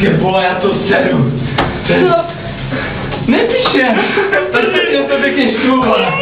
Ty vole, já to seru. Co? Nepíše. Tak mě to pěkně štvu, vole.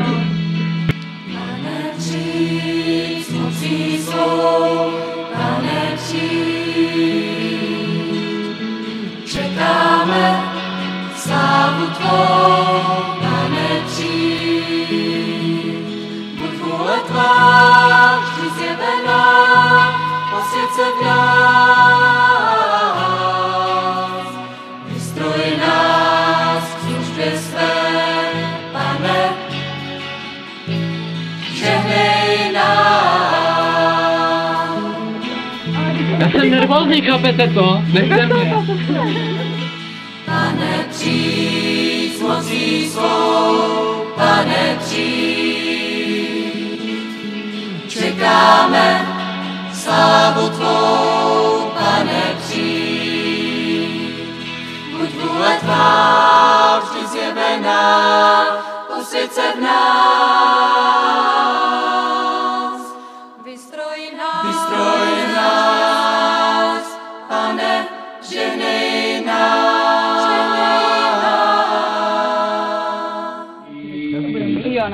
Pane přijď, s mocí svou, Pane přijď. Čekáme slávu tvou, Pane přijď. Buď vůle tvá vždy zjevená, posvěd se v nás. Vystroj nás k službě své, Pane, žehnej nás. Já jsem nervózní, chápete to? Nechte mě. Pane, přijď s mocí svou, Pane, přijď. Čekáme slávu tvou, Pane, přijď. Buď vůle tvá vždy zjevená, posvěd se v nás. Vystroj nás, Pane, žehnej nás.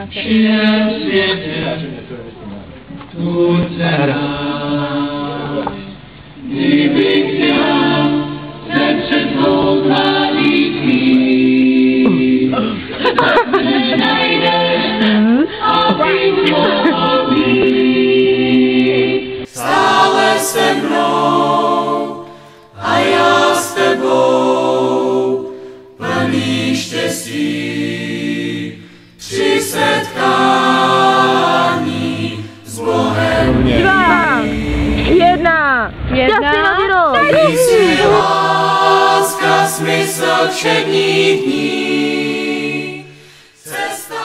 Všem světě tvůrce rád, kdybych já se před tvou tváří tvých, tak mě najdeš a být mohl. Stále se mnou a já s tebou, plný štěstí při setkání s Bohem. 2, 1. Ty jsi láska, smysl všedních dní. Cesta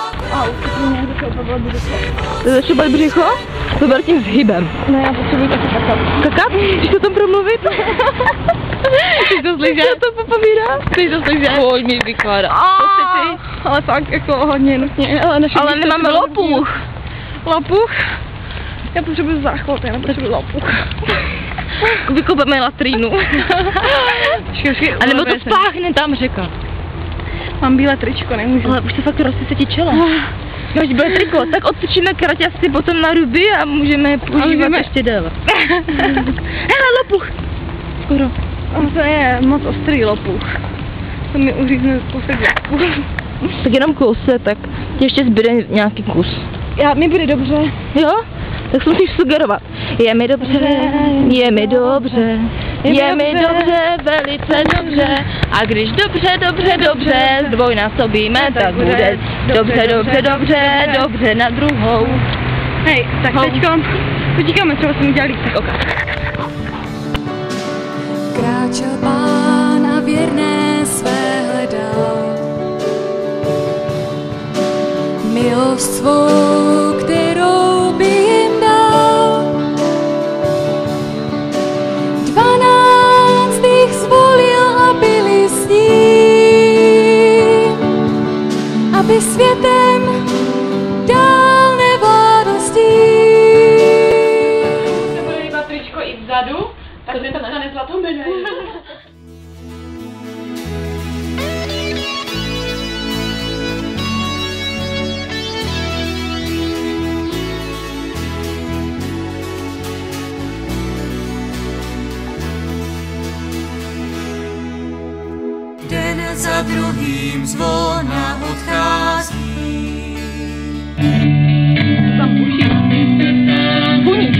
To začal břicho? To byl tím zhybem. Ne, já potřebuji taky kakat. Kakat? Chceš to tam promluvit? Chceš to slyšet? To popomírá? Chceš to slyšet? Pojď mi vykládat. Ale fakt jako hodně nutně. Ale nemáme lopuch. Lopuch? Já potřebuji záchod, já nepotřebuji lopuch. Vykopeme latrínu. A nebo to spláchne tam řeka. Mám bílé tričko, nemůžu. Ale už se fakt rozsyse ti čelo. Máš bílé triko, tak odtočíme kraťasy potom na ruby a můžeme je používat ještě déle. Hele, lopuch! Skoro. To je moc ostrý lopuch. To mi uřízne kousek lopuch. Tak jenom kousek, tak ti ještě zbyde nějaký kus. Mi bude dobře. Jo? Tak se musíš sugerovat. Je mi dobře, je mi dobře, je mi dobře, velice dobře. A když dobře, zdvojnásobíme, tak bude dobře na druhou. Hej, tak teďko utíkáme, třeba jsem udělal lístek oka. Kráčel Pán a věrné své hledal. milost svou, kterou by jim dal. 12 jich zvolil a byli s ním, aby světem dál nevládl stín. Bude mít tričko i vzadu, tak to dostane zlatou medaili. Den za druhým zvona odchází. Tam uší. Funí.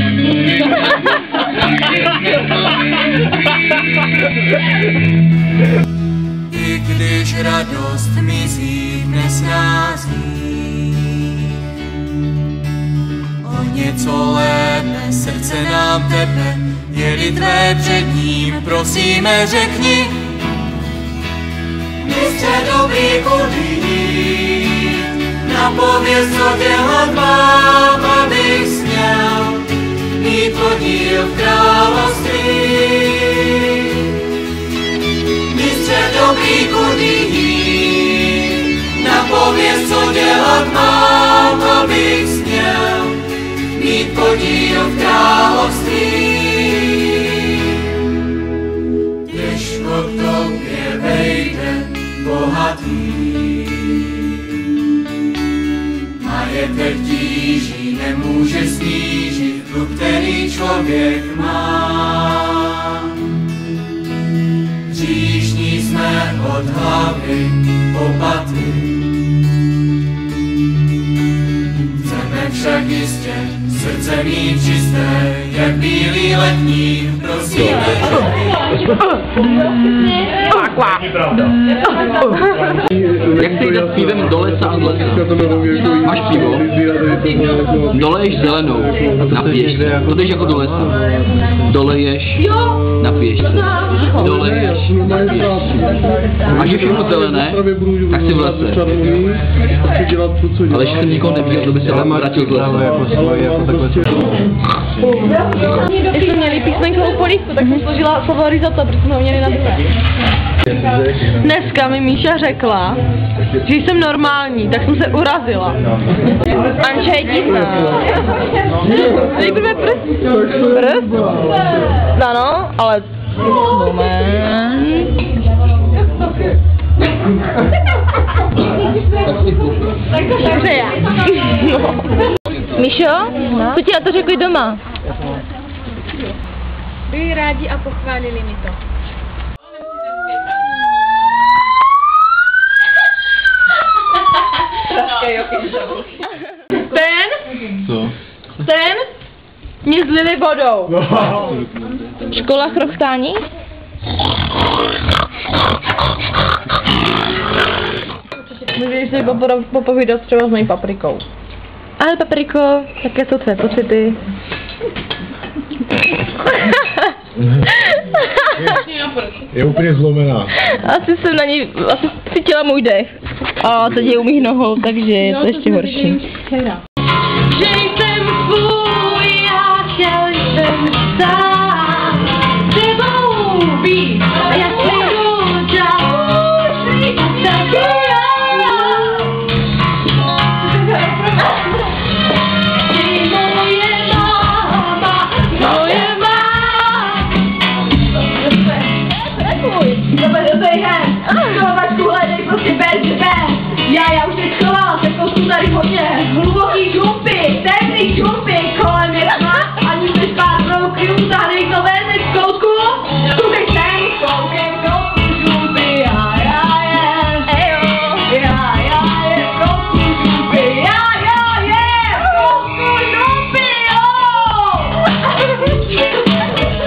I když radost mizí v nesnází, o něco lépe srdce nám tebe, je-li tvé před ním, prosíme řekni. Mistře dobrý, kudy jít, napověz, co dělat mám, abych směl mít podíl v království. Mistře dobrý, kudy jít, napověz, co dělat mám, abych směl mít podíl v království. Když o tobě vejde bohatý, majetek tíží, nemůže snížit dluh, který člověk má. Hříšní jsme od hlavy po paty, chceme však jistě srdce mít čisté, jak bílý letní, prosíme. Jak se jde s pívem do lesa a z lesa? Máš pivo, doleješ zelenou, napiješ se. To jdeš jako do lesa. Doleješ, napiješ se. Doleješ, napiješ se. Až je všechno zelené, tak si v lese. Ale ještě jsem nikoho neviděl, kdo by se vrátil z lesa. Když jsme měli písmenkovou polívku, tak jsem složila slovo risotto, protože jsme ho měli na druhé. Dneska mi Míša řekla, že jsem normální, tak jsem se urazila. Anča je divná. Nejprve prst. Prst? Ano, ale... Moment. Takže já. Míšo, co ti na to řekli doma? Byli rádi a pochválili mi to. Ten mě zlili vodou. Škola chrochtání? Můžeš si popovídat třeba s mojí paprikou. Ale papriko, jaké jsou tvé pocity? Je úplně zlomená. Asi cítila můj dech. A teď je u mých nohou, takže je to ještě horší. Že jsem svůj, já chtěl jsem sám tebou být. A já si jdu dál, tak já. Ty moje máma, moje máma. To je hen. Slovačku hledej prostě bez. Já už teď schovala, takovou jsou tady hodně hluboký žumpy, temný žumpy, kolem je tma, ani se spát brouků, zahnej to vezeš v koutku, tu teď ten koukem koutku žumpy, já je, v koutku žumpy, já je, v koutku žumpy,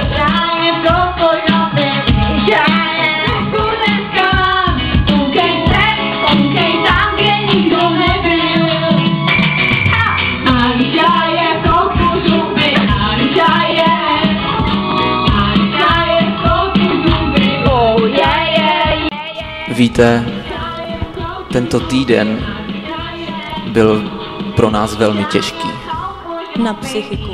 já je v koutku žumpy, já je v kudeskám, koukej sem, koukej tam, kde nikdo nebyl. Anča je v koutku žumpy, Anča je v koutku žumpy, oh je. Víte, tento týden byl pro nás velmi těžký. Na psychiku.